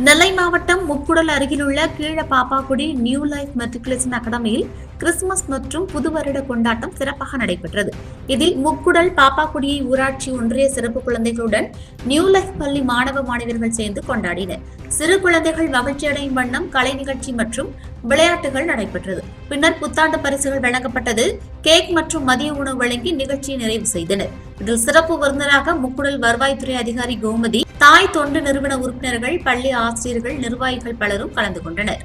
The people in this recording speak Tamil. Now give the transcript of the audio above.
நெல்லை மாவட்டம் முக்குடல் அருகிலுள்ள கீழபாப்பாக்குடி நியூ லைஃப் மெட்ரிகுலேஷன் அகாடமியில் கிறிஸ்துமஸ் மற்றும் புது வருட கொண்டாட்டம் சிறப்பாக நடைபெற்றது. இதில் முக்குடல் பாப்பாக்குடியை ஊராட்சி ஒன்றிய சிறப்பு குழந்தைகளுடன் நியூ லைஃப் பள்ளி மாணவ மாணவியர்கள் சேர்ந்து கொண்டாடினர். சிறு குழந்தைகள் மகிழ்ச்சி அடையும் வண்ணம் கலை நிகழ்ச்சி மற்றும் விளையாட்டுகள் நடைபெற்றது. பின்னர் புத்தாண்டு பரிசுகள் வழங்கப்பட்டது. கேக் மற்றும் மதிய உணவு வழங்கி நிகழ்ச்சியை நிறைவு செய்தனர். இதில் சிறப்பு விருந்தினராக முக்குடல் வருவாய்த்துறை அதிகாரி கோமதி, தாய் தொண்டு நிறுவன உறுப்பினர்கள், பள்ளி ஆசிரியர்கள், நிர்வாகிகள் பலரும் கலந்து கொண்டனர்.